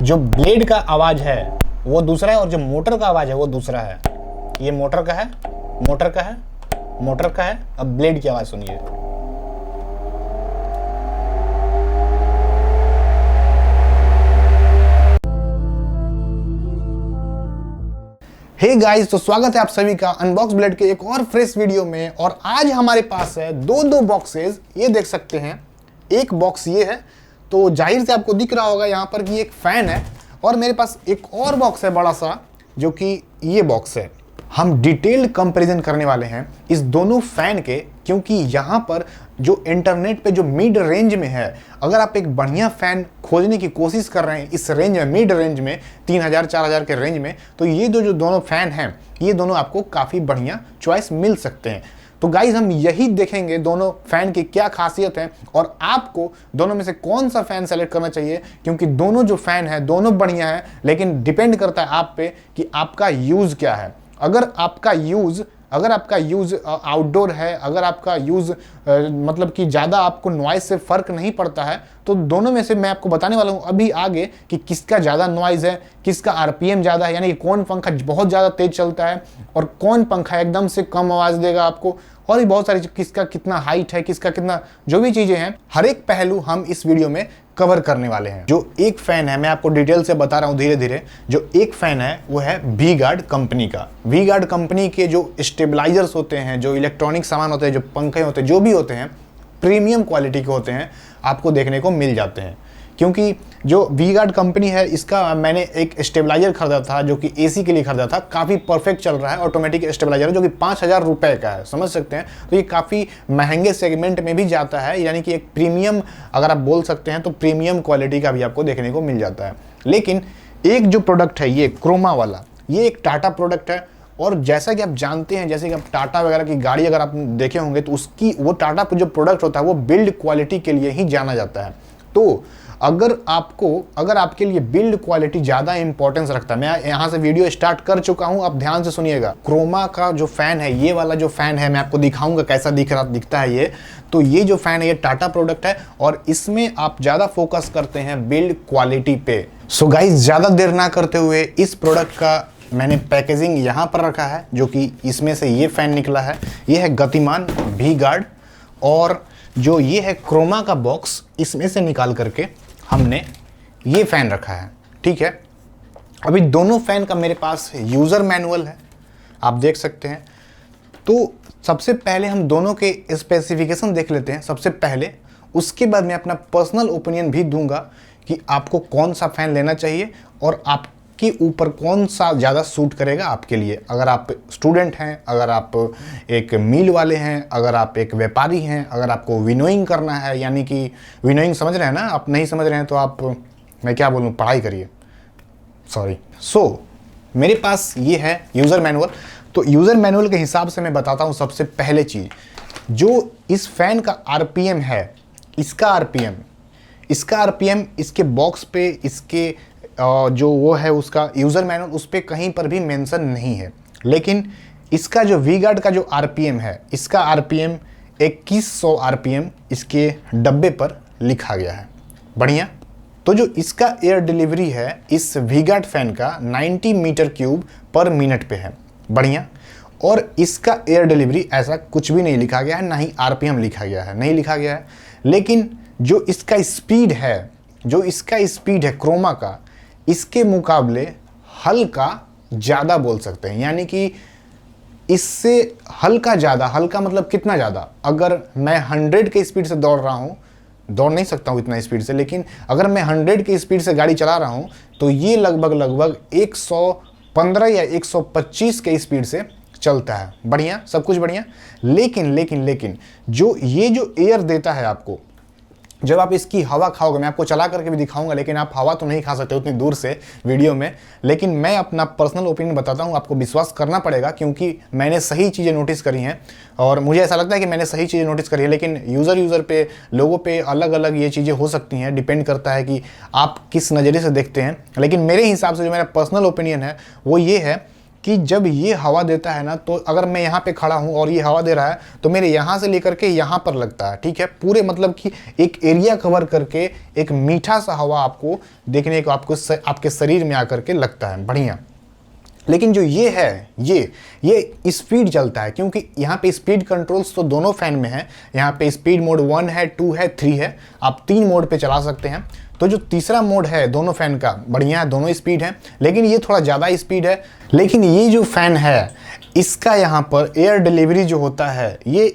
जो ब्लेड का आवाज है वो दूसरा है और जो मोटर का आवाज है वो दूसरा है। ये मोटर का है, मोटर का है, मोटर का है। अब ब्लेड की आवाज सुनिए। हे गाइस, तो स्वागत है आप सभी का अनबॉक्स ब्लेड के एक और फ्रेश वीडियो में। और आज हमारे पास है दो बॉक्सेस। ये देख सकते हैं, एक बॉक्स ये है, तो जाहिर से आपको दिख रहा होगा यहाँ पर कि एक फैन है। और मेरे पास एक और बॉक्स है बड़ा सा, जो कि ये बॉक्स है। हम डिटेल्ड कंपैरिजन करने वाले हैं इस दोनों फैन के, क्योंकि यहाँ पर जो इंटरनेट पे जो मिड रेंज में है, अगर आप एक बढ़िया फैन खोजने की कोशिश कर रहे हैं इस रेंज में, मिड रेंज में 3000-4000 के रेंज में, तो ये जो दोनों फैन हैं ये दोनों आपको काफ़ी बढ़िया चॉइस मिल सकते हैं। तो गाइज हम यही देखेंगे दोनों फैन की क्या खासियत है और आपको दोनों में से कौन सा फैन सेलेक्ट करना चाहिए, क्योंकि दोनों जो फैन है दोनों बढ़िया है, लेकिन डिपेंड करता है आप पे कि आपका यूज़ क्या है। अगर आपका यूज़ आउटडोर है, अगर आपका यूज़ मतलब कि ज़्यादा आपको नॉइज़ से फ़र्क नहीं पड़ता है, तो दोनों में से मैं आपको बताने वाला हूँ अभी आगे कि किसका ज़्यादा नॉइज़ है, किसका आरपीएम ज़्यादा है, यानी कि कौन पंखा बहुत ज़्यादा तेज़ चलता है और कौन पंखा एकदम से कम आवाज़ देगा आपको, और भी बहुत सारी, किसका कितना हाइट है, किसका कितना, जो भी चीज़ें हैं हर एक पहलू हम इस वीडियो में कवर करने वाले हैं। जो एक फैन है, मैं आपको डिटेल से बता रहा हूँ धीरे धीरे। जो एक फैन है वो है वी गार्ड कंपनी का। वी गार्ड कंपनी के जो स्टेबलाइजर्स होते हैं, जो इलेक्ट्रॉनिक सामान होते हैं, जो पंखे होते हैं, जो भी होते हैं, प्रीमियम क्वालिटी के होते हैं, आपको देखने को मिल जाते हैं। क्योंकि जो वी गार्ड कंपनी है, इसका मैंने एक स्टेबलाइजर खरीदा था जो कि एसी के लिए खरीदा था, काफ़ी परफेक्ट चल रहा है। ऑटोमेटिक स्टेबलाइजर है जो कि 5000 रुपये का है, समझ सकते हैं। तो ये काफ़ी महंगे सेगमेंट में भी जाता है, यानी कि एक प्रीमियम अगर आप बोल सकते हैं तो प्रीमियम क्वालिटी का भी आपको देखने को मिल जाता है। लेकिन एक जो प्रोडक्ट है ये क्रोमा वाला, ये एक टाटा प्रोडक्ट है। और जैसा कि आप जानते हैं, जैसे कि आप टाटा वगैरह की गाड़ी अगर आप देखे होंगे तो उसकी वो टाटा जो प्रोडक्ट होता है वो बिल्ड क्वालिटी के लिए ही जाना जाता है। तो अगर आपके लिए बिल्ड क्वालिटी ज़्यादा इंपॉर्टेंस रखता है, मैं यहाँ से वीडियो स्टार्ट कर चुका हूँ, आप ध्यान से सुनिएगा। क्रोमा का जो फ़ैन है, ये वाला जो फ़ैन है, मैं आपको दिखाऊंगा कैसा दिखता है ये। तो ये जो फ़ैन है ये टाटा प्रोडक्ट है और इसमें आप ज़्यादा फोकस करते हैं बिल्ड क्वालिटी पे। सो गाइज, ज़्यादा देर ना करते हुए इस प्रोडक्ट का मैंने पैकेजिंग यहाँ पर रखा है, जो कि इसमें से ये फ़ैन निकला है। ये है गतिमान वी गार्ड, और जो ये है क्रोमा का बॉक्स, इसमें से निकाल करके हमने ये फ़ैन रखा है। ठीक है, अभी दोनों फ़ैन का मेरे पास यूज़र मैनुअल है, आप देख सकते हैं। तो सबसे पहले हम दोनों के स्पेसिफिकेशन देख लेते हैं सबसे पहले, उसके बाद मैं अपना पर्सनल ओपिनियन भी दूंगा कि आपको कौन सा फ़ैन लेना चाहिए और आपके ऊपर कौन सा ज़्यादा सूट करेगा आपके लिए। अगर आप स्टूडेंट हैं, अगर आप एक मील वाले हैं, अगर आप एक व्यापारी हैं, अगर आपको विनोइंग करना है, यानी कि विनोइंग समझ रहे हैं ना, आप नहीं समझ रहे हैं तो आप, मैं क्या बोलूँ, पढ़ाई करिए, सॉरी। सो मेरे पास ये है यूज़र मैनुअल। तो यूज़र मैनुअल के हिसाब से मैं बताता हूँ सबसे पहले चीज़, जो इस फ़ैन का आरपीएम है, इसका आरपीएम इसके बॉक्स पे, इसके जो वो है उसका यूज़र मैनुअल, उस पर कहीं पर भी मेंशन नहीं है। लेकिन इसका जो वी गार्ड का जो आरपीएम है, इसका आरपीएम 2100 आरपीएम इसके डब्बे पर लिखा गया है। बढ़िया। तो जो इसका एयर डिलीवरी है इस वी गार्ड फैन का 90 मीटर क्यूब पर मिनट पे है। बढ़िया। और इसका एयर डिलीवरी ऐसा कुछ भी नहीं लिखा गया है, ना ही आरपीएम लिखा गया है, नहीं लिखा गया है। लेकिन जो इसका स्पीड है क्रोमा का, इसके मुकाबले हल्का ज़्यादा बोल सकते हैं, यानी कि इससे हल्का ज़्यादा, हल्का मतलब कितना ज़्यादा, अगर मैं 100 के स्पीड से दौड़ रहा हूँ, दौड़ नहीं सकता हूँ इतना स्पीड से, लेकिन अगर मैं 100 की स्पीड से गाड़ी चला रहा हूँ तो ये लगभग 115 या 125 के स्पीड से चलता है। बढ़िया, सब कुछ बढ़िया। लेकिन जो ये जो एयर देता है आपको, जब आप इसकी हवा खाओगे, मैं आपको चला करके भी दिखाऊंगा, लेकिन आप हवा तो नहीं खा सकते उतनी दूर से वीडियो में, लेकिन मैं अपना पर्सनल ओपिनियन बताता हूं, आपको विश्वास करना पड़ेगा क्योंकि मैंने सही चीज़ें नोटिस करी हैं और मुझे ऐसा लगता है कि मैंने सही चीज़ें नोटिस करी है। लेकिन यूज़र पे, लोगों पे अलग अलग ये चीज़ें हो सकती हैं, डिपेंड करता है कि आप किस नज़रिए से देखते हैं। लेकिन मेरे हिसाब से जो मेरा पर्सनल ओपिनियन है वो ये है कि जब ये हवा देता है ना, तो अगर मैं यहाँ पे खड़ा हूँ और ये हवा दे रहा है तो मेरे यहाँ से लेकर के यहाँ पर लगता है, ठीक है, पूरे मतलब कि एक एरिया कवर करके एक मीठा सा हवा आपको देखने को आपके शरीर में आकर के लगता है, बढ़िया। लेकिन जो ये है, ये स्पीड चलता है, क्योंकि यहाँ पे स्पीड कंट्रोल्स तो दोनों फैन में है। यहाँ पे स्पीड मोड 1 है, 2 है, 3 है, आप 3 मोड पे चला सकते हैं। तो जो तीसरा मोड है दोनों फैन का, बढ़िया है, दोनों स्पीड है, लेकिन ये थोड़ा ज़्यादा स्पीड है। लेकिन ये जो फैन है इसका यहाँ पर एयर डिलीवरी जो होता है, ये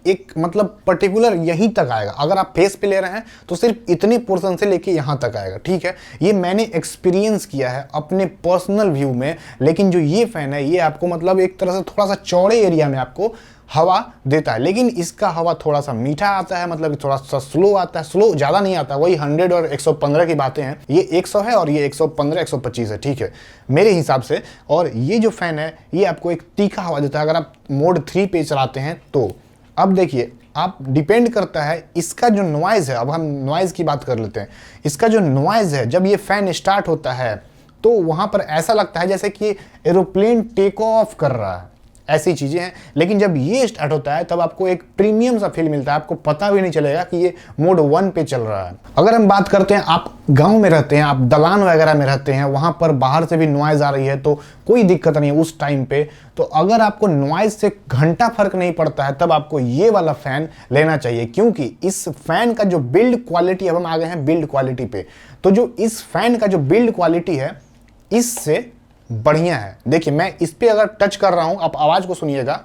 एक मतलब पर्टिकुलर यहीं तक आएगा। अगर आप फेस पे ले रहे हैं तो सिर्फ इतने पोर्शन से लेके यहाँ तक आएगा, ठीक है। ये मैंने एक्सपीरियंस किया है अपने पर्सनल व्यू में। लेकिन जो ये फैन है ये आपको मतलब एक तरह से थोड़ा सा चौड़े एरिया में आपको हवा देता है, लेकिन इसका हवा थोड़ा सा मीठा आता है, मतलब थोड़ा सा स्लो आता है, स्लो ज़्यादा नहीं आता, वही 100 और 115 की बातें हैं। ये 100 है और ये 115 125 है, ठीक है, मेरे हिसाब से। और ये जो फैन है ये आपको एक तीखा हवा देता है अगर आप मोड 3 पे चलाते हैं तो। अब देखिए, आप डिपेंड करता है इसका जो नॉइज़ है। अब हम नॉइज़ की बात कर लेते हैं। इसका जो नॉइज़ है, जब ये फैन स्टार्ट होता है तो वहाँ पर ऐसा लगता है जैसे कि एरोप्लेन टेक ऑफ कर रहा है, ऐसी चीज़ें हैं। लेकिन जब ये स्टार्ट होता है तब आपको एक प्रीमियम सा फील मिलता है, आपको पता भी नहीं चलेगा कि ये मोड 1 पे चल रहा है। अगर हम बात करते हैं, आप गांव में रहते हैं, आप दलान वगैरह में रहते हैं, वहाँ पर बाहर से भी नॉइज़ आ रही है तो कोई दिक्कत नहीं है उस टाइम पे। तो अगर आपको नॉइज़ से घंटा फर्क नहीं पड़ता है तब आपको ये वाला फ़ैन लेना चाहिए, क्योंकि इस फैन का जो बिल्ड क्वालिटी, अब हम आ गए हैं बिल्ड क्वालिटी पे, तो जो इस फैन का जो बिल्ड क्वालिटी है इससे बढ़िया है। देखिए, मैं इस पे अगर टच कर रहा हूं, आप आवाज को सुनिएगा,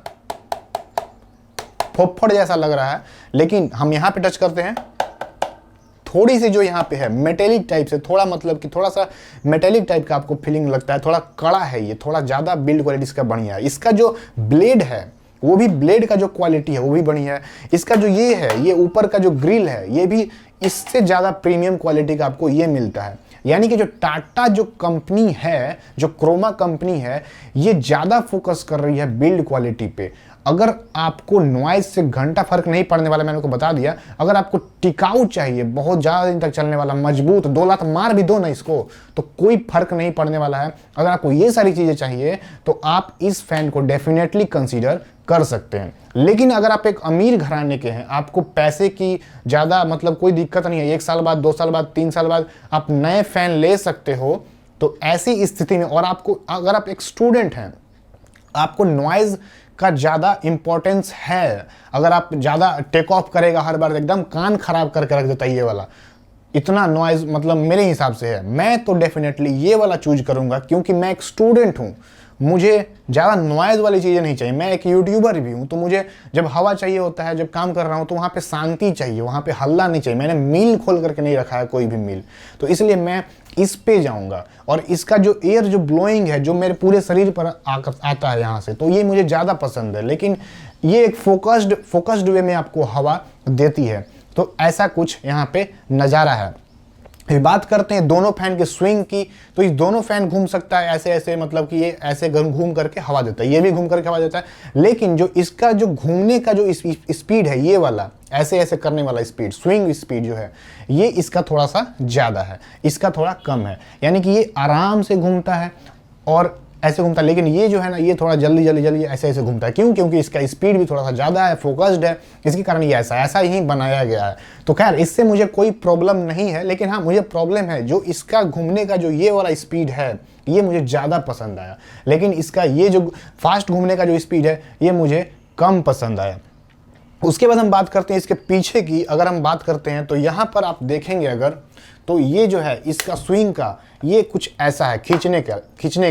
फोफड़ जैसा लग रहा है, लेकिन हम यहां पे टच करते हैं, थोड़ी सी जो यहाँ पे है मेटेलिक टाइप से, थोड़ा मतलब कि थोड़ा सा मेटेलिक टाइप का आपको फीलिंग लगता है, थोड़ा कड़ा है ये, थोड़ा ज़्यादा बिल्ड क्वालिटी इसका बढ़िया है। इसका जो ब्लेड है वो भी, ब्लेड का जो क्वालिटी है वो भी बढ़िया है। इसका जो ये है, ये ऊपर का जो ग्रिल है, ये भी इससे ज़्यादा प्रीमियम क्वालिटी का आपको ये मिलता है। यानी कि जो टाटा जो कंपनी है, जो क्रोमा कंपनी है, ये ज़्यादा फोकस कर रही है बिल्ड क्वालिटी पे। अगर आपको नॉइज़ से घंटा फर्क नहीं पड़ने वाला, मैंने आपको बता दिया, अगर आपको टिकाऊ चाहिए, बहुत ज़्यादा दिन तक चलने वाला, मजबूत, 2 लात मार भी दो ना इसको तो कोई फर्क नहीं पड़ने वाला है, अगर आपको ये सारी चीज़ें चाहिए तो आप इस फैन को डेफिनेटली कंसीडर कर सकते हैं। लेकिन अगर आप एक अमीर घराने के हैं, आपको पैसे की ज़्यादा मतलब कोई दिक्कत नहीं है, 1 साल बाद, 2 साल बाद, 3 साल बाद आप नए फैन ले सकते हो, तो ऐसी स्थिति में, और आपको, अगर आप एक स्टूडेंट हैं, आपको नॉइज़ का ज़्यादा इंपॉर्टेंस है, अगर आप ज़्यादा टेक ऑफ करेगा हर बार, एकदम कान खराब करके रख देता है ये वाला, इतना नॉइज़ मतलब मेरे हिसाब से है, मैं तो डेफिनेटली ये वाला चूज करूँगा, क्योंकि मैं एक स्टूडेंट हूँ, मुझे ज़्यादा नॉइज़ वाली चीज़ें नहीं चाहिए। मैं एक यूट्यूबर भी हूँ, तो मुझे जब हवा चाहिए होता है, जब काम कर रहा हूँ, तो वहाँ पे शांति चाहिए, वहाँ पे हल्ला नहीं चाहिए। मैंने मील खोल करके नहीं रखा है कोई भी मील, तो इसलिए मैं इस पे जाऊँगा। और इसका जो एयर जो ब्लोइंग है, जो मेरे पूरे शरीर पर आता है यहाँ से, तो ये मुझे ज़्यादा पसंद है। लेकिन ये एक फोकस्ड वे में आपको हवा देती है, तो ऐसा कुछ यहाँ पे नज़ारा है। बात करते हैं दोनों फैन के स्विंग की, तो इस दोनों फैन घूम सकता है ऐसे ऐसे, मतलब कि ये ऐसे घूम करके हवा देता है, ये भी घूम करके हवा देता है। लेकिन जो इसका जो घूमने का जो स्पीड है, ये वाला ऐसे ऐसे करने वाला स्पीड, स्विंग स्पीड जो है, ये इसका थोड़ा सा ज़्यादा है, इसका थोड़ा कम है। यानी कि ये आराम से घूमता है और ऐसे घूमता है, लेकिन ये जो है ना, ये थोड़ा जल्दी ऐसे ऐसे घूमता है। क्यों? क्योंकि इसका स्पीड भी थोड़ा सा ज़्यादा है, फोकस्ड है, इसके कारण ये ऐसा ही बनाया गया है। तो खैर, इससे मुझे कोई प्रॉब्लम नहीं है, लेकिन हाँ, मुझे प्रॉब्लम है जो इसका घूमने का जो ये वाला स्पीड है, ये मुझे ज़्यादा पसंद आया। लेकिन इसका ये जो फास्ट घूमने का जो स्पीड है, ये मुझे कम पसंद आया। उसके बाद हम बात करते हैं इसके पीछे की। अगर हम बात करते हैं तो यहाँ पर आप देखेंगे अगर, तो ये जो है इसका स्विंग का ये कुछ ऐसा है, खींचने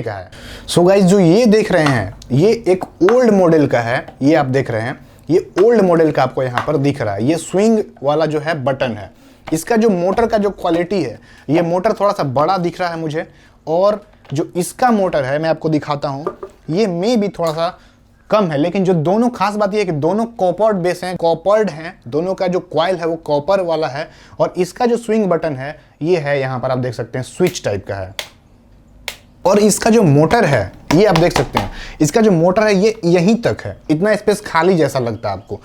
का है। सो गाइज, जो ये देख रहे हैं, ये एक ओल्ड मॉडल का है, ये आप देख रहे हैं, ये ओल्ड मॉडल का आपको यहाँ पर दिख रहा है। ये स्विंग वाला जो है बटन है। इसका जो मोटर का जो क्वालिटी है, ये मोटर थोड़ा सा बड़ा दिख रहा है मुझे, और जो इसका मोटर है मैं आपको दिखाता हूँ, ये में भी थोड़ा सा कम है। लेकिन जो दोनों खास बात ये है कि दोनों कॉपर्ड बेस हैं, कॉपर्ड हैं, दोनों का जो कॉइल है वो कॉपर वाला है। और इसका जो स्विंग बटन है, ये है यहाँ पर आप देख सकते हैं, स्विच टाइप का है। और इसका जो मोटर है, ये आप देख सकते हैं, इसका जो मोटर है ये यहीं तक है, इतना स्पेस खाली जैसा लगता है आपको।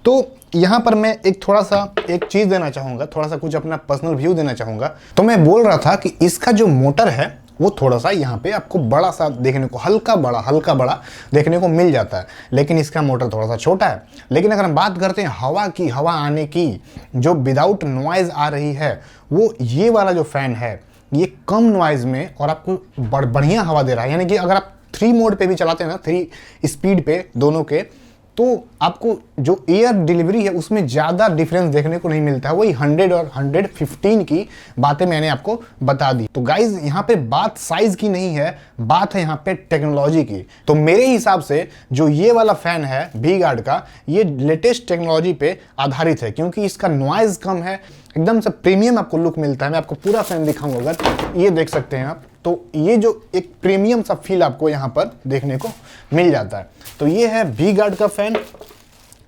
तो यहाँ पर मैं थोड़ा सा एक चीज़ देना चाहूँगा, थोड़ा सा कुछ अपना पर्सनल व्यू देना चाहूँगा। तो मैं बोल रहा था कि इसका जो मोटर है वो थोड़ा सा यहाँ पे आपको बड़ा सा देखने को, हल्का बड़ा देखने को मिल जाता है, लेकिन इसका मोटर थोड़ा सा छोटा है। लेकिन अगर हम बात करते हैं हवा की, हवा आने की, जो विदाउट नॉइज़ आ रही है, वो ये वाला जो फ़ैन है ये कम नॉइज़ में और आपको बढ़िया हवा दे रहा है। यानी कि अगर आप 3 मोड पे भी चलाते हैं ना, 3 स्पीड पे दोनों के, तो आपको जो एयर डिलीवरी है उसमें ज़्यादा डिफरेंस देखने को नहीं मिलता है। वही 100 और 115 की बातें मैंने आपको बता दी। तो गाइज यहाँ पे बात साइज़ की नहीं है, बात है यहाँ पे टेक्नोलॉजी की। तो मेरे हिसाब से जो ये वाला फ़ैन है वी गार्ड का, ये लेटेस्ट टेक्नोलॉजी पे आधारित है, क्योंकि इसका नॉइज़ कम है, एकदम से प्रीमियम आपको लुक मिलता है। मैं आपको पूरा फ़ैन दिखाऊंगा, अगर ये देख सकते हैं आप, तो ये जो एक प्रीमियम सा फील आपको यहाँ पर देखने को मिल जाता है। तो ये है वी गार्ड का फ़ैन।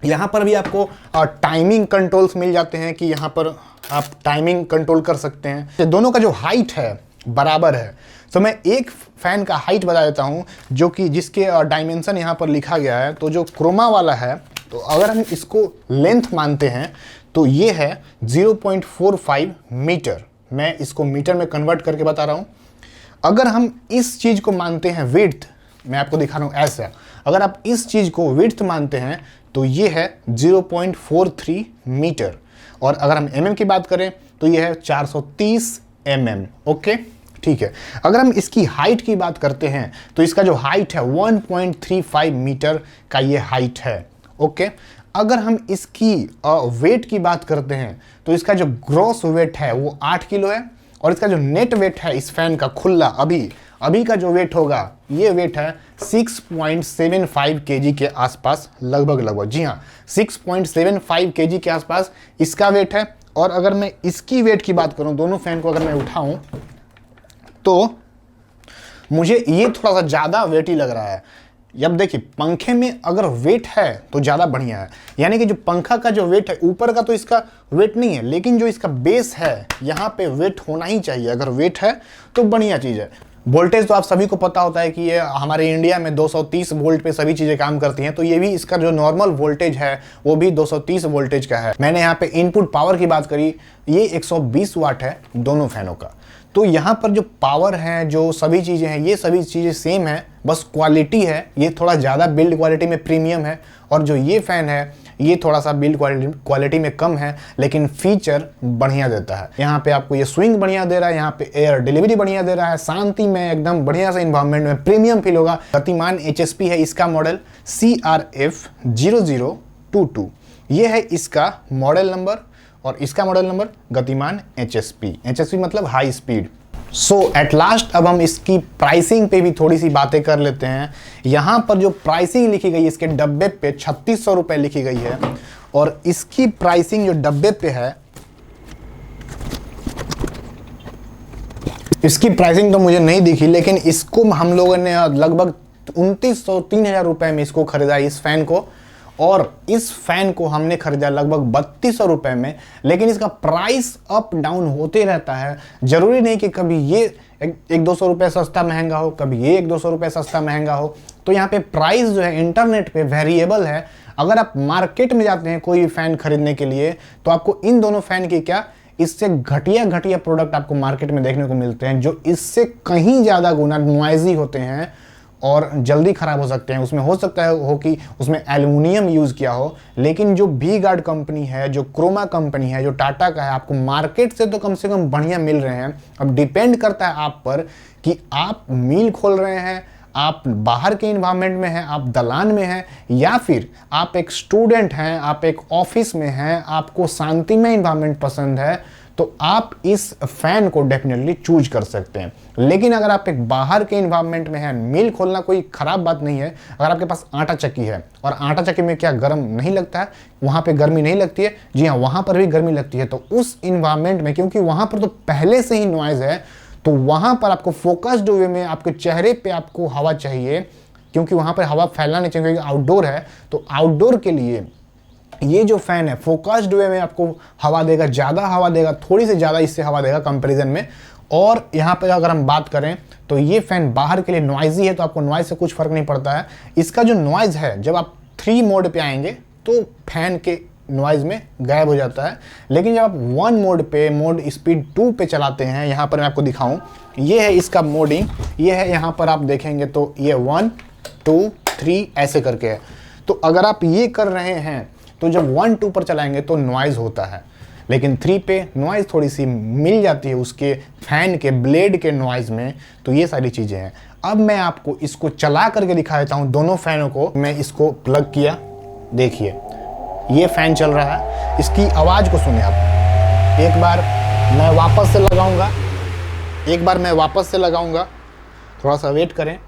यहाँ पर भी आपको टाइमिंग कंट्रोल्स मिल जाते हैं कि यहाँ पर आप टाइमिंग कंट्रोल कर सकते हैं। दोनों का जो हाइट है बराबर है। तो मैं एक फ़ैन का हाइट बता देता हूँ, जो कि जिसके डायमेंशन यहाँ पर लिखा गया है। तो जो क्रोमा वाला है, तो अगर हम इसको लेंथ मानते हैं तो ये है 0.45 मीटर। मैं इसको मीटर में कन्वर्ट करके बता रहा हूँ। अगर हम इस चीज़ को मानते हैं विड्थ, मैं आपको दिखा रहा हूँ ऐसा, अगर आप इस चीज़ को विड्थ मानते हैं तो ये है 0.43 मीटर। और अगर हम mm की बात करें तो ये है 430 mm। ओके, ठीक है। अगर हम इसकी हाइट की बात करते हैं तो इसका जो हाइट है 1.35 मीटर का ये हाइट है। ओके, अगर हम इसकी वेट की बात करते हैं तो इसका जो ग्रॉस वेट है वो 8 किलो है, और इसका जो नेट वेट है इस फैन का खुला अभी का जो वेट होगा, ये वेट है 6.75 केजी के आसपास, लगभग। जी हाँ, 6.75 केजी के आसपास इसका वेट है। और अगर मैं इसकी वेट की बात करूं, दोनों फैन को अगर मैं उठाऊं तो मुझे ये थोड़ा सा ज़्यादा वेटी लग रहा है। अब देखिए, पंखे में अगर वेट है तो ज़्यादा बढ़िया है, यानी कि जो पंखा का जो वेट है ऊपर का, तो इसका वेट नहीं है, लेकिन जो इसका बेस है यहाँ पे वेट होना ही चाहिए। अगर वेट है तो बढ़िया चीज़ है। वोल्टेज तो आप सभी को पता होता है कि ये हमारे इंडिया में 230 वोल्ट पे सभी चीज़ें काम करती हैं, तो ये भी इसका जो नॉर्मल वोल्टेज है वो भी 230 वोल्टेज का है। मैंने यहाँ पे इनपुट पावर की बात करी, ये 120 वाट है दोनों फैनों का। तो यहाँ पर जो पावर है, जो सभी चीज़ें हैं, ये सभी चीज़ें सेम है, बस क्वालिटी है ये थोड़ा ज़्यादा बिल्ड क्वालिटी में प्रीमियम है, और जो ये फ़ैन है ये थोड़ा सा बिल्ड क्वालिटी में कम है, लेकिन फीचर बढ़िया देता है। यहाँ पे आपको ये स्विंग बढ़िया दे रहा है, यहाँ पे एयर डिलीवरी बढ़िया दे रहा है, शांति में एकदम बढ़िया सा इन्वायरमेंट में प्रीमियम फील होगा। गतिमान HSP है इसका मॉडल, CRF0022 ये है इसका मॉडल नंबर, और इसका मॉडल नंबर गतिमान HSP मतलब high speed. So at last अब हम इसकी प्राइसिंग पे भी थोड़ी सी बातें कर लेते हैं। यहाँ पर जो प्राइसिंग लिखी गई है इसके डब्बे पे 3600 रुपये लिखी गई है, और इसकी प्राइसिंग जो डब्बे पे है, इसकी प्राइसिंग तो मुझे नहीं दिखी, लेकिन इसको हम लोगों ने लगभग 2900-3000 रुपये में इसको खरीदा इस फैन को, और इस फैन को हमने खरीदा लगभग 3200 रुपये में। लेकिन इसका प्राइस अप डाउन होते रहता है, ज़रूरी नहीं कि कभी ये 100-200 रुपये सस्ता महंगा हो, कभी ये 100-200 रुपये सस्ता महंगा हो। तो यहाँ पे प्राइस जो है इंटरनेट पे वेरिएबल है। अगर आप मार्केट में जाते हैं कोई फ़ैन खरीदने के लिए, तो आपको इन दोनों फ़ैन की क्या, इससे घटिया प्रोडक्ट आपको मार्केट में देखने को मिलते हैं, जो इससे कहीं ज़्यादा गुना नॉइज़ी होते हैं और जल्दी ख़राब हो सकते हैं। उसमें हो सकता है हो कि उसमें एल्युमिनियम यूज़ किया हो, लेकिन जो वी गार्ड कंपनी है, जो क्रोमा कंपनी है, जो टाटा का है, आपको मार्केट से तो कम से कम बढ़िया मिल रहे हैं। अब डिपेंड करता है आप पर कि आप मिल खोल रहे हैं, आप बाहर के इन्वायरमेंट में हैं, आप दलान में हैं, या फिर आप एक स्टूडेंट हैं, आप एक ऑफिस में हैं, आपको शांतिमय इन्वायरमेंट पसंद है, तो आप इस फैन को डेफिनेटली चूज कर सकते हैं। लेकिन अगर आप एक बाहर के इन्वायरमेंट में हैं, मिल खोलना कोई ख़राब बात नहीं है। अगर आपके पास आटा चक्की है, और आटा चक्की में क्या गर्म नहीं लगता है, वहाँ पे गर्मी नहीं लगती है, जी हाँ वहाँ पर भी गर्मी लगती है। तो उस इन्वायरमेंट में, क्योंकि वहाँ पर तो पहले से ही नॉइज़ है, तो वहाँ पर आपको फोकस्ड वे में आपके चेहरे पे आपको हवा चाहिए, क्योंकि वहाँ पर हवा फैलना नहीं चाहिए, क्योंकि आउटडोर है। तो आउटडोर के लिए ये जो फ़ैन है फोकस्ड वे में आपको हवा देगा, ज़्यादा हवा देगा, थोड़ी सी ज़्यादा इससे हवा देगा कंपैरिजन में। और यहाँ पर अगर हम बात करें तो ये फ़ैन बाहर के लिए नॉइज़ी है, तो आपको नॉइज़ से कुछ फ़र्क नहीं पड़ता है। इसका जो नॉइज़ है, जब आप 3 मोड पे आएंगे तो फैन के नॉइज़ में गायब हो जाता है, लेकिन जब आप 1 मोड पे, मोड स्पीड 2 पे चलाते हैं, यहाँ पर मैं आपको दिखाऊं, ये है इसका मोडिंग, ये है यहाँ पर आप देखेंगे तो ये 1 2 3 ऐसे करके है। तो अगर आप ये कर रहे हैं तो जब 1 2 पर चलाएंगे तो नॉइज़ होता है, लेकिन 3 पे नॉइज़ थोड़ी सी मिल जाती है उसके फैन के ब्लेड के नॉइज़ में। तो ये सारी चीज़ें हैं। अब मैं आपको इसको चला करके दिखा देता हूँ दोनों फैनों को। मैं इसको प्लग किया, देखिए ये फैन चल रहा है, इसकी आवाज़ को सुने आप। एक बार मैं वापस से लगाऊंगा, थोड़ा सा वेट करें।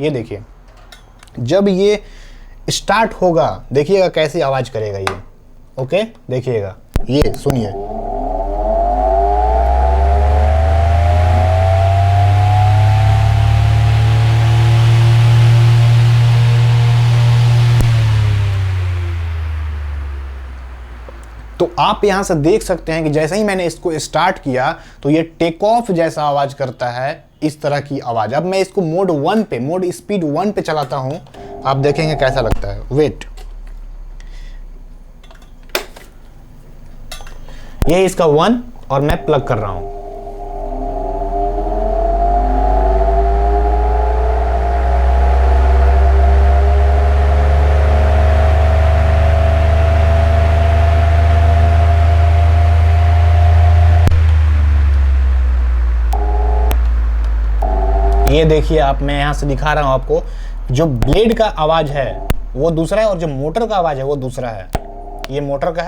ये देखिए जब ये स्टार्ट होगा देखिएगा कैसी आवाज़ करेगा ये। ओके देखिएगा, ये सुनिए। तो आप यहां से देख सकते हैं कि जैसे ही मैंने इसको स्टार्ट किया तो ये टेक ऑफ जैसा आवाज करता है, इस तरह की आवाज। अब मैं इसको मोड स्पीड 1 पे चलाता हूं, आप देखेंगे कैसा लगता है। वेट, ये इसका 1 और मैं प्लग कर रहा हूं। ये देखिए आप, मैं यहां से दिखा रहा हूं आपको, जो ब्लेड का आवाज है वो दूसरा है और जो मोटर का आवाज है वो दूसरा है। ये मोटर का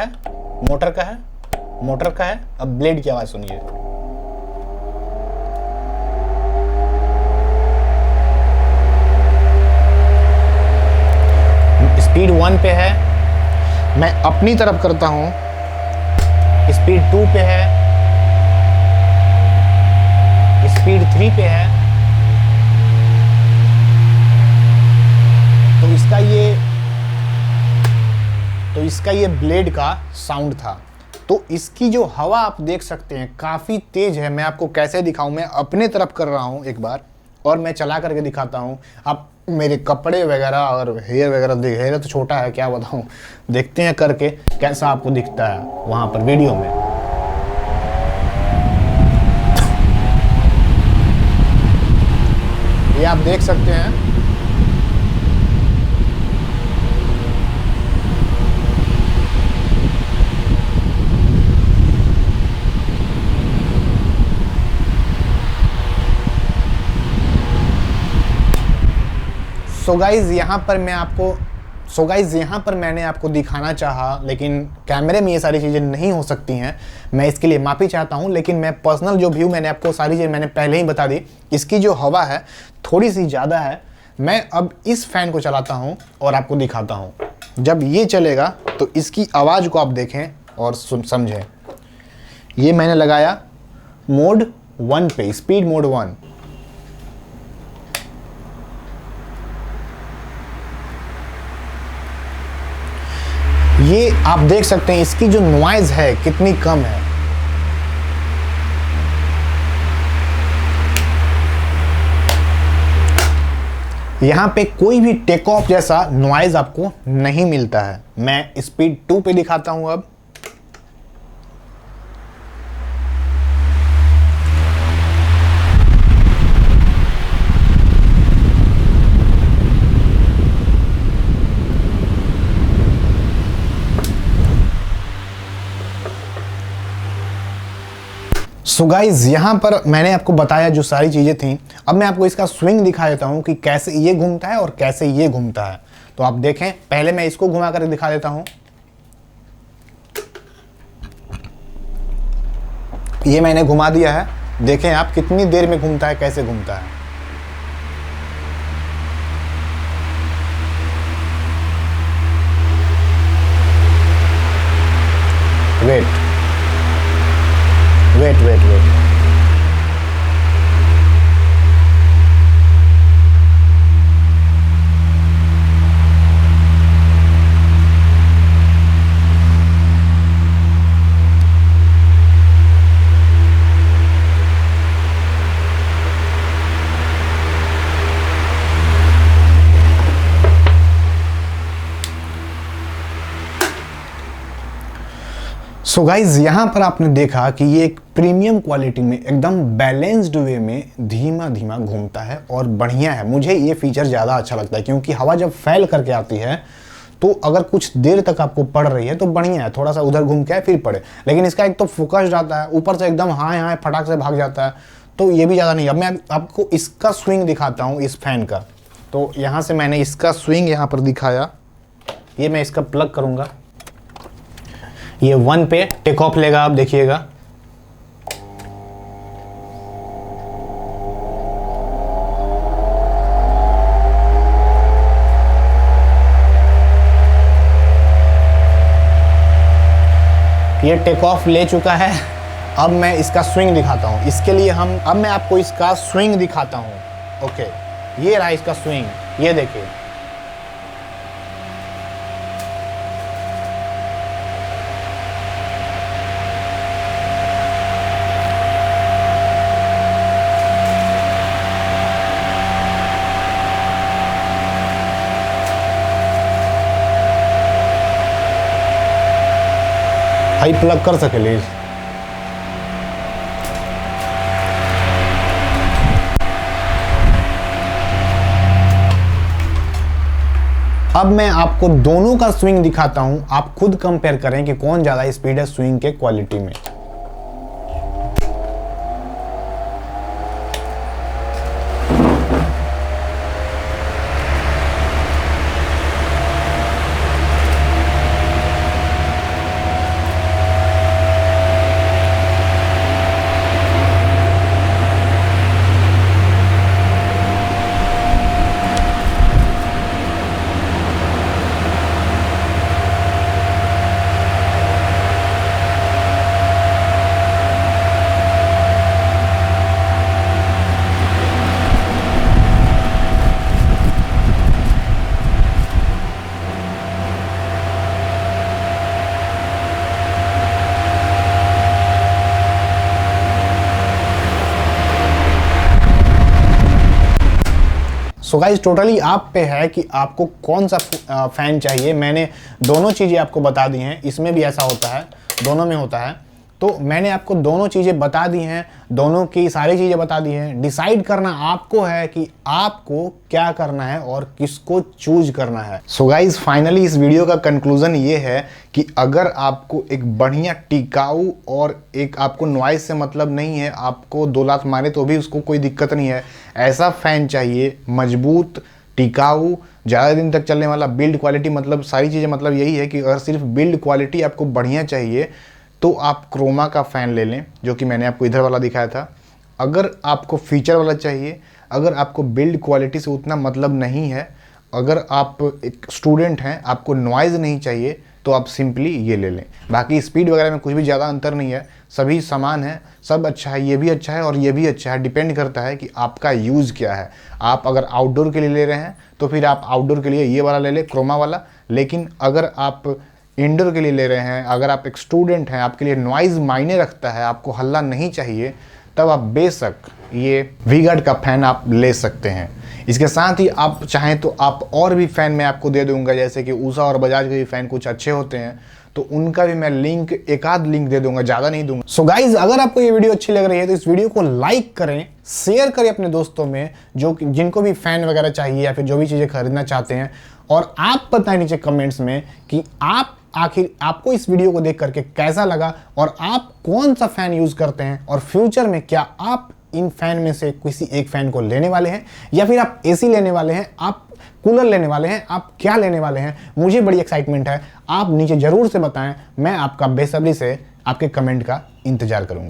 है। अब ब्लेड की आवाज सुनिए। स्पीड 1 पे है, मैं अपनी तरफ करता हूं, स्पीड 2 पे है, स्पीड 3 पे है। तो इसका ये ब्लेड का साउंड था। तो इसकी जो हवा आप देख सकते हैं काफ़ी तेज है। मैं आपको कैसे दिखाऊं, मैं अपने तरफ कर रहा हूं एक बार और मैं चला करके दिखाता हूं। आप मेरे कपड़े वगैरह और हेयर वगैरह हेयर तो छोटा है, क्या बताऊं, देखते हैं करके कैसा आपको दिखता है वहां पर वीडियो में। ये आप देख सकते हैं। सो गाइज यहाँ पर मैंने आपको दिखाना चाहा, लेकिन कैमरे में ये सारी चीज़ें नहीं हो सकती हैं। मैं इसके लिए माफ़ी चाहता हूँ, लेकिन मैं पर्सनल जो व्यू मैंने आपको सारी चीज़ें मैंने पहले ही बता दी। इसकी जो हवा है थोड़ी सी ज़्यादा है। मैं अब इस फैन को चलाता हूँ और आपको दिखाता हूँ। जब ये चलेगा तो इसकी आवाज़ को आप देखें और समझें। ये मैंने लगाया मोड 1 पे, स्पीड मोड 1। ये आप देख सकते हैं इसकी जो नॉइज़ है कितनी कम है। यहां पे कोई भी टेक ऑफ जैसा नॉइज़ आपको नहीं मिलता है। मैं स्पीड 2 पे दिखाता हूं अब। सो गाइज यहाँ पर मैंने आपको बताया जो सारी चीज़ें थी। अब मैं आपको इसका स्विंग दिखा देता हूँ कि कैसे ये घूमता है और कैसे ये घूमता है। तो आप देखें, पहले मैं इसको घुमा कर दिखा देता हूँ। ये मैंने घुमा दिया है, देखें आप कितनी देर में घूमता है, कैसे घूमता है। वेट। सो गाइज यहाँ पर आपने देखा कि ये एक प्रीमियम क्वालिटी में एकदम बैलेंस्ड वे में धीमा धीमा घूमता है और बढ़िया है। मुझे ये फीचर ज़्यादा अच्छा लगता है क्योंकि हवा जब फैल करके आती है तो अगर कुछ देर तक आपको पड़ रही है तो बढ़िया है, थोड़ा सा उधर घूम के फिर पड़े। लेकिन इसका एक तो फोकस आता है, ऊपर से एकदम हाँ फटाक से भाग जाता है, तो ये भी ज़्यादा नहीं। अब मैं आपको इसका स्विंग दिखाता हूँ इस फैन का। तो यहाँ से मैंने इसका स्विंग यहाँ पर दिखाया, ये मैं इसका प्लग करूँगा, ये 1 पे टेक ऑफ लेगा, आप देखिएगा। ये टेक ऑफ ले चुका है। अब मैं इसका स्विंग दिखाता हूँ। इसके लिए अब मैं आपको इसका स्विंग दिखाता हूँ। ओके, ये रहा इसका स्विंग, ये देखिए। भाई प्लग कर सके प्लीज। अब मैं आपको दोनों का स्विंग दिखाता हूं, आप खुद कंपेयर करें कि कौन ज्यादा स्पीड है स्विंग के क्वालिटी में। सो गाइज टोटली आप पे है कि आपको कौन सा फैन चाहिए। मैंने दोनों चीज़ें आपको बता दी हैं, इसमें भी ऐसा होता है, दोनों में होता है। तो मैंने आपको दोनों चीज़ें बता दी हैं, दोनों की सारी चीज़ें बता दी हैं। डिसाइड करना आपको है कि आपको क्या करना है और किसको चूज करना है। सो गाइज फाइनली इस वीडियो का कंक्लूजन ये है कि अगर आपको एक बढ़िया टिकाऊ और एक आपको नॉइस से मतलब नहीं है, आपको 2 लात मारे तो भी उसको कोई दिक्कत नहीं है, ऐसा फैन चाहिए, मजबूत, टिकाऊ, ज़्यादा दिन तक चलने वाला, बिल्ड क्वालिटी, मतलब सारी चीज़ें मतलब यही है कि अगर सिर्फ बिल्ड क्वालिटी आपको बढ़िया चाहिए तो आप क्रोमा का फ़ैन ले लें, जो कि मैंने आपको इधर वाला दिखाया था। अगर आपको फीचर वाला चाहिए, अगर आपको बिल्ड क्वालिटी से उतना मतलब नहीं है, अगर आप एक स्टूडेंट हैं, आपको नॉइज़ नहीं चाहिए, तो आप सिंपली ये ले लें। बाकी स्पीड वगैरह में कुछ भी ज़्यादा अंतर नहीं है, सभी समान है, सब अच्छा है, ये भी अच्छा है और ये भी अच्छा है। डिपेंड करता है कि आपका यूज़ क्या है। आप अगर आउटडोर के लिए ले रहे हैं तो फिर आप आउटडोर के लिए ये वाला ले लें, क्रोमा वाला। लेकिन अगर आप इंडोर के लिए ले रहे हैं, अगर आप एक स्टूडेंट हैं, आपके लिए नॉइज़ मायने रखता है, आपको हल्ला नहीं चाहिए, तब आप बेशक ये वी-गार्ड का फ़ैन आप ले सकते हैं। इसके साथ ही आप चाहें तो आप और भी फ़ैन मैं आपको दे दूंगा, जैसे कि उषा और बजाज के भी फ़ैन कुछ अच्छे होते हैं, तो उनका भी मैं लिंक, एक आध लिंक दे दूंगा, ज़्यादा नहीं दूंगा। सो गाइज अगर आपको ये वीडियो अच्छी लग रही है तो इस वीडियो को लाइक करें, शेयर करें अपने दोस्तों में जिनको भी फ़ैन वगैरह चाहिए या फिर जो भी चीज़ें खरीदना चाहते हैं। और आप बताएं नीचे कमेंट्स में कि आप आखिर आपको इस वीडियो को देख करके कैसा लगा और आप कौन सा फ़ैन यूज़ करते हैं, और फ्यूचर में क्या आप इन फैन में से किसी एक फ़ैन को लेने वाले हैं, या फिर आप एसी लेने वाले हैं, आप कूलर लेने वाले हैं, आप क्या लेने वाले हैं। मुझे बड़ी एक्साइटमेंट है, आप नीचे ज़रूर से बताएं, मैं आपका बेसब्री से आपके कमेंट का इंतज़ार करूँगा।